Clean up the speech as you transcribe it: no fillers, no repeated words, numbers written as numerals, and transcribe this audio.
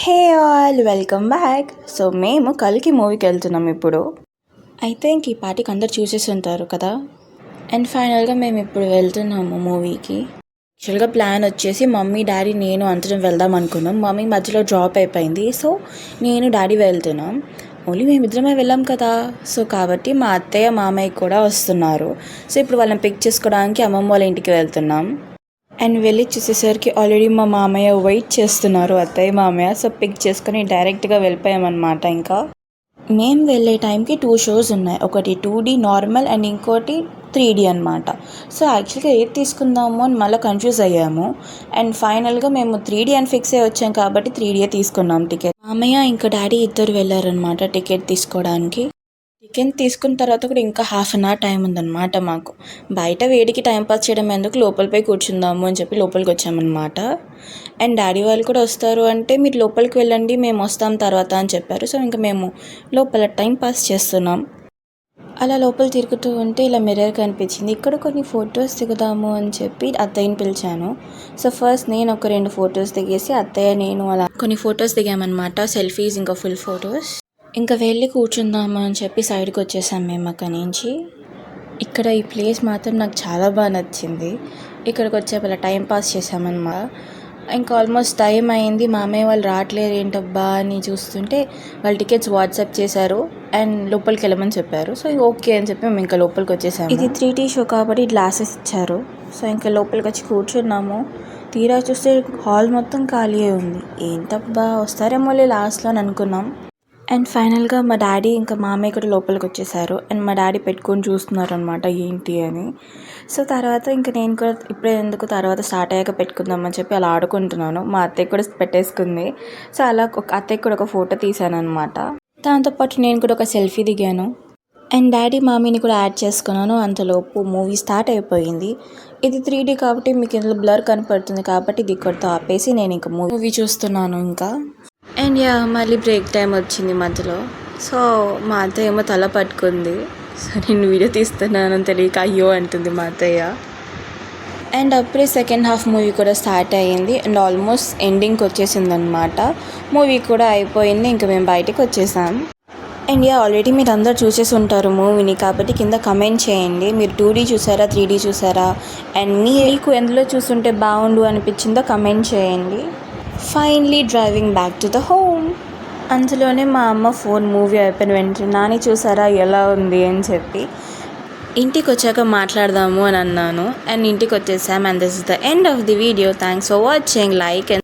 Hey all welcome back. So మేము కల్కి మూవీకి వెళ్తున్నాం ఇప్పుడు. అయితే ఇంక ఈ పాటికి అందరు చూసేసి ఉంటారు కదా. అండ్ ఫైనల్గా మేము ఇప్పుడు వెళ్తున్నాము మూవీకి. యాక్చువల్గా ప్లాన్ వచ్చేసి మమ్మీ డాడీ నేను అందరం వెళ్దాం అనుకున్నాం. మమ్మీ మధ్యలో డ్రాప్ అయిపోయింది. సో నేను డాడీ వెళ్తున్నాం. ఓన్లీ మేమిద్దరమే వెళ్ళాం కదా. సో కాబట్టి మా అత్తయ్య మామయ్య కూడా వస్తున్నారు. సో ఇప్పుడు వాళ్ళని పిక్ చేసుకోవడానికి అమ్మమ్మ వాళ్ళ ఇంటికి వెళ్తున్నాం. అండ్ వెళ్ళి చూసేసరికి ఆల్రెడీ మా మామయ్య వెయిట్ చేస్తున్నారు, అత్తయ్య మామయ్య. సో పిక్ చేసుకొని డైరెక్ట్గా వెళ్ళిపోయామన్నమాట. ఇంకా మేము వెళ్ళే టైంకి 2 షోస్ ఉన్నాయి. ఒకటి 2D నార్మల్ అండ్ ఇంకోటి 3D అనమాట. సో యాక్చువల్గా ఏది తీసుకుందాము అని మళ్ళీ కన్ఫ్యూజ్ అయ్యాము. అండ్ ఫైనల్గా మేము 3D అని ఫిక్స్ అయ్యి వచ్చాం కాబట్టి 3D తీసుకున్నాం టికెట్. మామయ్య ఇంకా డాడీ ఇద్దరు వెళ్ళారనమాట టికెట్ తీసుకోవడానికి. టికెట్ తీసుకున్న తర్వాత కూడా ఇంకా 1/2 an hour టైం ఉందన్నమాట మాకు. బయట వేడికి టైంపాస్ చేయడం ఎందుకు, లోపలిపై కూర్చుందాము అని చెప్పి లోపలికి వచ్చామన్నమాట. అండ్ డాడీ వాళ్ళు కూడా వస్తారు అంటే మీరు లోపలికి వెళ్ళండి మేము వస్తాం తర్వాత అని చెప్పారు. సో ఇంకా మేము లోపల టైంపాస్ చేస్తున్నాం. అలా లోపల తిరుగుతూ ఉంటే ఇలా మిర్రర్ కనిపించింది. ఇక్కడ కొన్ని ఫొటోస్ దిగుదాము అని చెప్పి అత్తయ్యని పిలిచాను. సో ఫస్ట్ నేను ఒక 2 ఫొటోస్ దిగేసి అత్తయ్య నేను అలా కొన్ని ఫొటోస్ దిగామన్నమాట. సెల్ఫీస్ ఇంకా ఫుల్ ఫొటోస్. ఇంకా వెళ్ళి కూర్చుందాము అని చెప్పి సైడ్కి వచ్చేసాం మేము అక్కడి నుంచి. ఇక్కడ ఈ ప్లేస్ మాత్రం నాకు చాలా బాగా నచ్చింది. ఇక్కడికి వచ్చే వాళ్ళ టైంపాస్ చేసామన్నమాట. ఇంకా ఆల్మోస్ట్ టైం అయింది. మామయ్య వాళ్ళు రావట్లేదు ఏంటబ్బా అని చూస్తుంటే వాళ్ళు టికెట్స్ వాట్సాప్ చేశారు అండ్ లోపలికి వెళ్ళమని చెప్పారు. సో ఓకే అని చెప్పి మేము ఇంకా లోపలికి వచ్చేసాము. ఇది 3D షో కాబట్టి గ్లాసెస్ ఇచ్చారు. సో ఇంకా లోపలికి వచ్చి కూర్చున్నాము. తీరా చూస్తే హాల్ మొత్తం ఖాళీ ఉంది. ఏంటబ్బా వస్తారేమో లాస్ట్లో అని అనుకున్నాం. అండ్ ఫైనల్గా మా డాడీ ఇంకా మామయ్య కూడా లోపలికి వచ్చేసారు. అండ్ మా డాడీ పెట్టుకొని చూస్తున్నారు అనమాట ఏంటి అని. సో తర్వాత ఇంకా నేను కూడా ఇప్పుడే ఎందుకు తర్వాత స్టార్ట్ అయ్యాక పెట్టుకుందామని చెప్పి అలా ఆడుకుంటున్నాను. మా అత్తయ్య కూడా పెట్టేసుకుంది. సో అలా ఒక అత్తయ్యకి కూడా ఒక ఫోటో తీసాను అనమాట. దాంతోపాటు నేను కూడా ఒక సెల్ఫీ దిగాను. అండ్ డాడీ మామీని కూడా యాడ్ చేసుకున్నాను. అంతలోపు మూవీ స్టార్ట్ అయిపోయింది. ఇది 3D కాబట్టి మీకు ఇందులో బ్లర్ కనపడుతుంది కాబట్టి ఇది ఇక్కడితో ఆపేసి నేను ఇంకా మూవీ చూస్తున్నాను ఇంకా. అండ్ మళ్ళీ బ్రేక్ టైం వచ్చింది మధ్యలో. సో మా అత్తయ్య ఏమో తల పట్టుకుంది. సో నేను వీడియో తీస్తున్నానని తెలియక అయ్యో అంటుంది మా అత్తయ్య. అండ్ అప్పుడే సెకండ్ హాఫ్ మూవీ కూడా స్టార్ట్ అయ్యింది. అండ్ ఆల్మోస్ట్ ఎండింగ్కి వచ్చేసింది అనమాట. మూవీ కూడా అయిపోయింది. ఇంకా మేము బయటకు వచ్చేసాం. అండ్ ఆల్రెడీ మీరు అందరు చూసేసి ఉంటారు మూవీని కాబట్టి కింద కమెంట్ చేయండి. మీరు 2D చూసారా 3D చూసారా అండ్ మీకు ఎందులో చూస్తుంటే బాగుండు అనిపించిందో కమెంట్ చేయండి. Finally driving back to the home. అందులోనే మా అమ్మ ఫోన్ మూవీ అయిపోయిన వెంటనే నాని చూసారా ఎలా ఉంది అని చెప్పి ఇంటికి వచ్చాక మాట్లాడదాము అని అన్నాను. అండ్ ఇంటికి వచ్చేసాం. And this is the end of the video. Thanks for watching. Like and